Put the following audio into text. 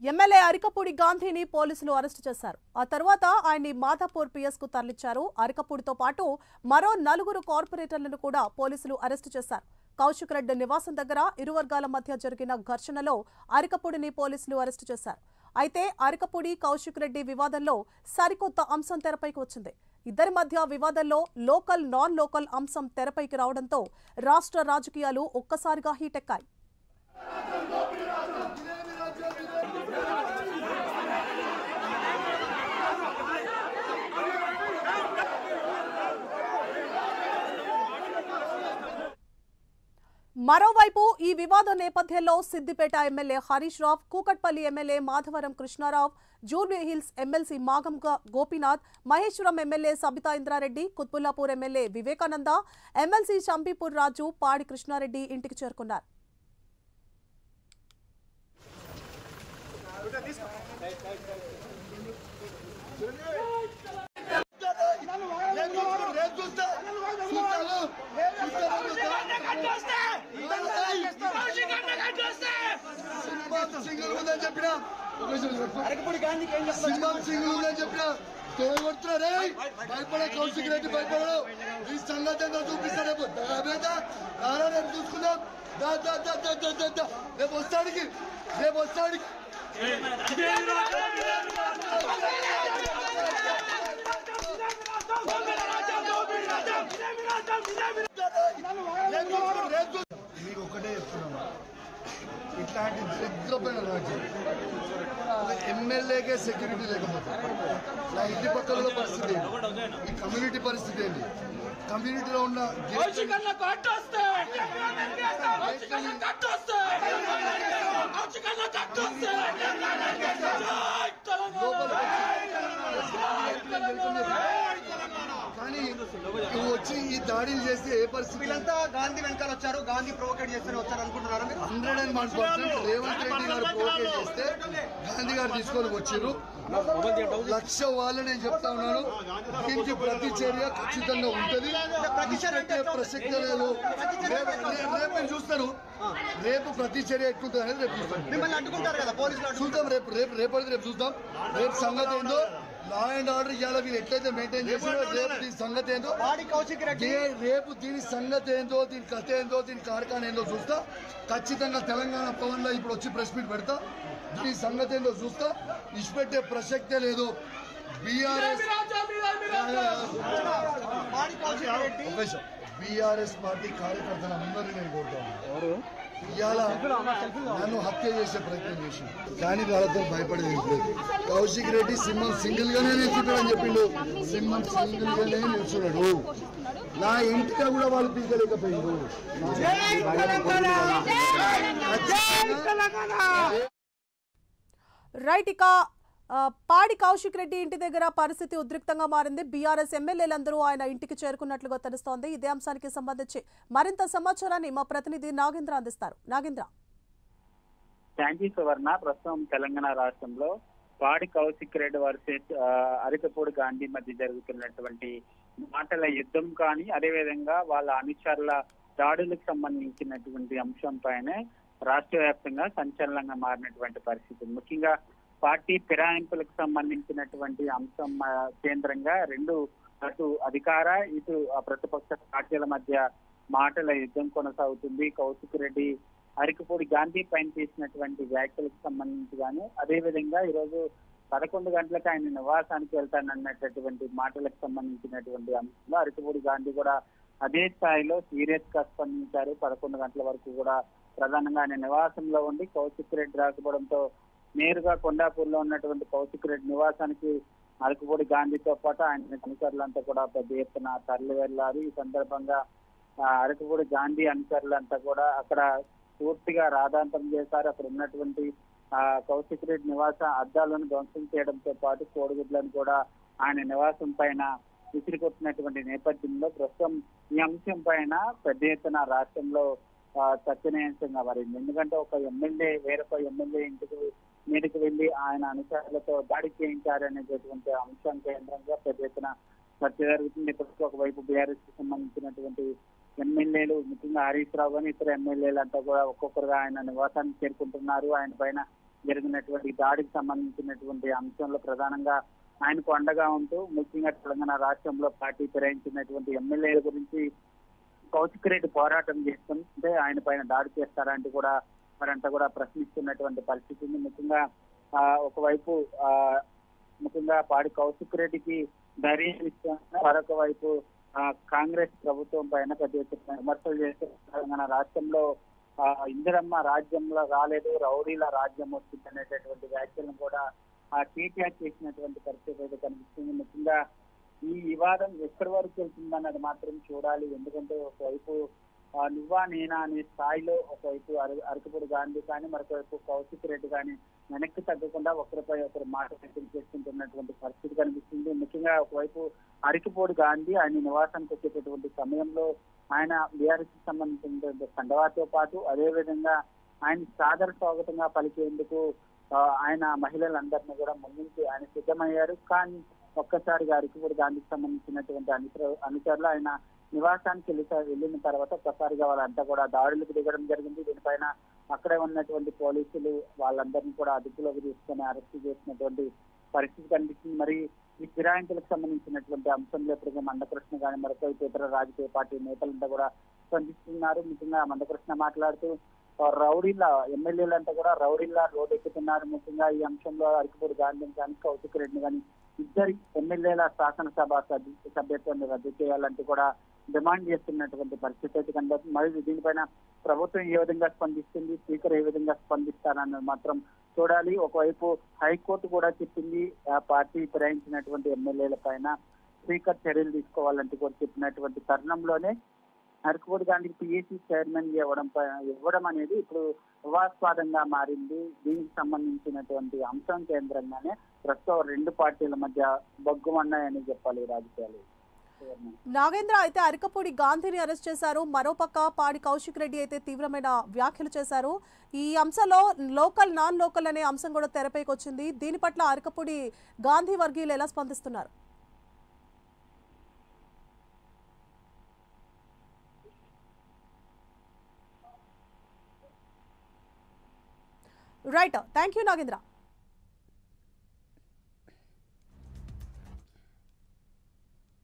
MLA Arikapudi గాంధీని పోలీసులు arrest చేశారు. ఆ తర్వాత ఆయన్ని మాధాపూర్ పిఎస్ కు తరలించారు. అరికపూడితో పాటు మరో 4 కార్పొరేటర్లను కూడా పోలీసులు అరెస్టు చేశారు. కౌశిక్ రెడ్డి నివాసం దగ్గర ఇరు వర్గాల మధ్య జరిగిన ఘర్షణలో అరికపూడిని పోలీసులు అరెస్టు చేశారు. అయితే అరికపూడి కౌశిక్ రెడ్డి వివాదంలో సరికొత్త అంశం తెరపైకి వచ్చింది. ఇద్దరి మధ్య వివాదంలో లోకల్ నాన్ లోకల్ అంశం తెరపైకి రావడంతో రాష్ట్ర రాజకీయాలు ఒక్కసారిగా హీటెక్కాయి. మరోవైపు ఈ వివాదం నేపథ్యంలో Siddipet MLA Harish Rao, Kukatpally MLA Madhavaram Krishna Rao, Jubilee Hills MLC Magam Gopinath, Maheshwaram MLA Sabitha Indra Reddy, Quthbullapur MLA Vivekananda, MLC Champipur Raju, Padi Krishna Reddy ఇంటికి చేరుకున్నారు. భయపడే కౌశిక్ రెడ్డి భయపడడు. ఈ సంగతి ఏందో చూపిస్తాడు. రేపు చూసుకుందాం. రేపు వస్తాడికి మీకు ఒకటే చెప్తున్నాను, ఇట్లాంటి దరిద్రమైన రాజ్యం ఎమ్మెల్యేకే సెక్యూరిటీ లేకపోతే నా ఇంటి పక్కల పరిస్థితి ఏంటి, ఈ కమ్యూనిటీ పరిస్థితి ఏంటి, కమ్యూనిటీలో ఉన్న కానీ నువ్వు వచ్చి ఈ దాడిలు చేస్తే ఏ పరిస్థితి? వీళ్ళంతా గాంధీ వెనకాల వచ్చారు, గాంధీ ప్రొవోకేట్ చేస్తేనే వచ్చారు అనుకుంటున్నారా మీరు? 101% రేవంత్ రెడ్డి గారు ప్రొవోకేట్ చేస్తే గాంధీ గారు తీసుకొని వచ్చారు. 1,00,000 వాళ్ళు నేను చెప్తా ఉన్నాను. దీనికి ప్రతి చర్య ఖచ్చితంగా ఉంటుంది. ప్రసక్తి లేదు. రేపు నేను చూస్తాను. రేపు ప్రతి చర్య ఎట్లుంటుంది అనేది రేపు చూస్తాను. మిమ్మల్ని అడ్డుకుంటారు కదా పోలీసులు, చూద్దాం. రేపు చూద్దాం. రేపు సంగతి ఏందో, లా అండ్ ఆర్డర్ ఇవాళ వీళ్ళు ఎట్లయితే మెయింటైన్ చేసారో రేపు దీని సంగతి ఏందో, రేపు దీని సంగతి ఏందో, దీని కథ ఏందో, దీని కార్ఖాన ఏందో చూస్తా. ఖచ్చితంగా తెలంగాణ భవన్ లో ఇప్పుడు వచ్చి ప్రెస్ మీట్ పెడతా. దీని సంగతి ఏందో చూస్తా. ఇష్టపెట్టే ప్రసక్తే లేదు. బీఆర్ఎస్ పార్టీ కార్యకర్తల అందరినీ నేను కోరుతాను. ఇవాళ నన్ను హత్య చేసే ప్రయత్నం చేసింది, కానీ వాళ్ళతో భయపడేది లేదు. కౌశిక్ రెడ్డి సింహం సింగిల్ గానే నిల్చుంటాడని చెప్పిండు. సింహం సింగిల్ గానే నిల్చున్నాడు. నా ఇంటిగా కూడా వాళ్ళు పీకలేకపోయిండు. రైట్, ఇక పాడి కౌశిక్ రెడ్డి ఇంటి దగ్గర పరిస్థితి ఉద్రిక్తంగా మారింది. బీఆర్ఎస్ ఎమ్మెల్యేలందరూ ఆయన ఇంటికి చేరుకున్నట్లుగా తెలుస్తోంది. ఇదే అంశానికి సంబంధించి మరింత సమాచారాన్ని మా ప్రతినిధి నాగేంద్ర అందిస్తారు. నాగేంద్ర. థ్యాంక్ యూ సువర్ణ. ప్రస్తుతం తెలంగాణ రాష్ట్రంలో పాడి కౌశిక్ రెడ్డి వర్సెస్ అరికపూడి గాంధీ మధ్య జరుగుతున్నటువంటి మాటల యుద్ధం కానీ, అదేవిధంగా వాళ్ళ అనుచరుల దాడులకు సంబంధించినటువంటి అంశంపైనే రాష్ట్ర వ్యాప్తంగా సంచలనంగా మారినటువంటి పరిస్థితి. ముఖ్యంగా పార్టీ ఫిరాయింపులకు సంబంధించినటువంటి అంశం కేంద్రంగా అటు అధికార ఇటు ప్రతిపక్ష పార్టీల మధ్య మాటల యుద్ధం కొనసాగుతుంది. కౌశిక్ రెడ్డి అరికపూడి గాంధీ పైన చేసినటువంటి వ్యాఖ్యలకు సంబంధించి కానీ, అదేవిధంగా ఈరోజు 11 గంటలకు ఆయన నివాసానికి వెళ్తానన్నటువంటి మాటలకు సంబంధించినటువంటి అంశంలో అరికపూడి గాంధీ కూడా అదే స్థాయిలో సీరియస్ గా స్పందించారు. 11 గంటల వరకు కూడా ప్రధానంగా ఆయన నివాసంలో ఉండి కౌశిక్ రెడ్డి రాకపోవడంతో నేరుగా కొండాపూర్లో ఉన్నటువంటి కౌశిక్ రెడ్డి నివాసానికి అరకపూడి గాంధీతో పాటు ఆయన అనుచరులంతా కూడా పెద్ద ఎత్తున తరలి వెళ్లారు. ఈ సందర్భంగా అరకపూడి గాంధీ అనుచరులంతా కూడా అక్కడ పూర్తిగా రాధాంతం చేశారు. అక్కడ ఉన్నటువంటి కౌశిక్ రెడ్డి నివాస అద్దాలను ధ్వంసం చేయడంతో పాటు కోడిగుడ్లను కూడా ఆయన నివాసం పైన విసిరికొట్టినటువంటి నేపథ్యంలో ప్రస్తుతం ఈ అంశం పైన పెద్ద ఎత్తున రాష్ట్రంలో చర్చనీయాంశంగా మారింది. ఎందుకంటే ఒక ఎమ్మెల్యే వేరొక ఎమ్మెల్యే మీదకి వెళ్లి ఆయన అనుచరులతో దాడి చేయించారనేటటువంటి అంశం కేంద్రంగా పెద్ద ఎత్తున చర్చ జరుగుతుంది. ఇప్పటికీ ఒకవైపు బీఆర్ఎస్ కి సంబంధించినటువంటి ఎమ్మెల్యేలు, ముఖ్యంగా హరీష్ రావు కానీ ఇతర ఎమ్మెల్యేలు అంతా కూడా ఒక్కొక్కరుగా ఆయన నివాసానికి చేరుకుంటున్నారు. ఆయన పైన జరిగినటువంటి దాడికి సంబంధించినటువంటి అంశంలో ప్రధానంగా ఆయనకు అండగా ఉంటూ ముఖ్యంగా తెలంగాణ రాష్ట్రంలో పార్టీ ఫిరాయించినటువంటి ఎమ్మెల్యేల గురించి కౌశిక్ రెడ్డి పోరాటం చేస్తుంటే ఆయన పైన దాడి చేస్తారంటూ కూడా మరంతా కూడా ప్రశ్నిస్తున్నటువంటి పరిస్థితి ఉంది. ముఖ్యంగా ఒకవైపు ముఖ్యంగా పాడి కౌశిక్ రెడ్డికి ధైర్యం ఇస్తున్న మరొక వైపు కాంగ్రెస్ ప్రభుత్వం పైన పెద్ద ఎత్తున విమర్శలు చేస్తూ తెలంగాణ రాష్ట్రంలో ఇందిరమ్మ రాజ్యంలో రాలేదు, రౌడీల రాజ్యం వచ్చింది అనేటటువంటి వ్యాఖ్యలను కూడా కేటీఆర్ చేసినటువంటి పరిస్థితి అయితే కనిపిస్తుంది. ముఖ్యంగా ఈ వివాదం ఎక్కడి వరకు వెళ్తుందన్నది మాత్రం చూడాలి. ఎందుకంటే ఒకవైపు నువ్వా నేనా అనే స్థాయిలో ఒకవైపు అరకపూడి గాంధీ కానీ మరొకవైపు కౌశిక్ రెడ్డి కానీ వెనక్కి తగ్గకుండా ఒకరిపై ఒకరు మాట చేసుకుంటున్నటువంటి పరిస్థితి కనిపిస్తుంది. ముఖ్యంగా ఒకవైపు అరకపూడి గాంధీ ఆయన నివాసానికి వచ్చేటటువంటి సమయంలో ఆయన బీఆర్ఎస్ కి సంబంధించినటువంటి కండవాతో పాటు అదేవిధంగా ఆయన సాదర స్వాగతంగా పలికేందుకు ఆయన మహిళలందరినీ కూడా ముందుంచి ఆయన సిద్ధమయ్యారు. కానీ ఒక్కసారిగా అరకపూడి గాంధీకి సంబంధించినటువంటి అనుచరులు ఆయన నివాసానికి వెళ్ళిన తర్వాత ఒక్కసారిగా వాళ్ళంతా కూడా దాడులకు దిగడం జరిగింది. దీనిపైన అక్కడే ఉన్నటువంటి పోలీసులు వాళ్ళందరినీ కూడా అదుపులోకి తీసుకొని అరెస్ట్ చేసినటువంటి పరిస్థితి కనిపిస్తుంది. మరి ఈ ఫిరాయింపులకు సంబంధించినటువంటి అంశంలో ఇప్పుడు మందకృష్ణ కానీ మరొక ఇతర రాజకీయ పార్టీ నేతలంతా కూడా స్పందిస్తున్నారు. ముఖ్యంగా మందకృష్ణ మాట్లాడుతూ రౌడీల ఎమ్మెల్యేలంతా కూడా రౌడీల రోడ్ ఎక్కుతున్నారు. ముఖ్యంగా ఈ అంశంలో అరకపూడి గాంధీని కానీ కౌశిక్ రెడ్డిని కానీ ఇద్దరి ఎమ్మెల్యేల శాసనసభ సభ్యత్వాన్ని రద్దు చేయాలంటూ కూడా డిమాండ్ చేస్తున్నటువంటి పరిస్థితి అయితే కనబడుతుంది. మరి దీనిపైన ప్రభుత్వం ఏ విధంగా స్పందిస్తుంది, స్పీకర్ ఏ విధంగా స్పందిస్తారన్నది మాత్రం చూడాలి. ఒకవైపు హైకోర్టు కూడా చెప్పింది పార్టీ ఫిరాయించినటువంటి ఎమ్మెల్యేల పైన స్పీకర్ చర్యలు తీసుకోవాలంటూ కూడా చెప్పినటువంటి తరుణంలోనే అరకపూడి గాంధీకి పిఏసీ చైర్మన్ ఇవ్వడం అనేది ఇప్పుడు వివాదాస్పదంగా మారింది. దీనికి సంబంధించినటువంటి అంశం కేంద్రంగానే ప్రస్తుతం రెండు పార్టీల మధ్య బొగ్గుమన్నాయని చెప్పాలి రాజకీయాలు. నాగేంద్ర, అయితే అరకపూడి గాంధీని అరెస్ట్ చేశారు, మరోపక్క పాడి కౌశిక్ రెడ్డి అయితే తీవ్రమైన వ్యాఖ్యలు చేశారు. ఈ అంశంలో లోకల్ నాన్ లోకల్ అనే అంశం కూడా తెరపైకి వచ్చింది. దీని పట్ల అరకపూడి గాంధీ వర్గీయులు ఎలా స్పందిస్తున్నారు? Right, thank you Nagendra.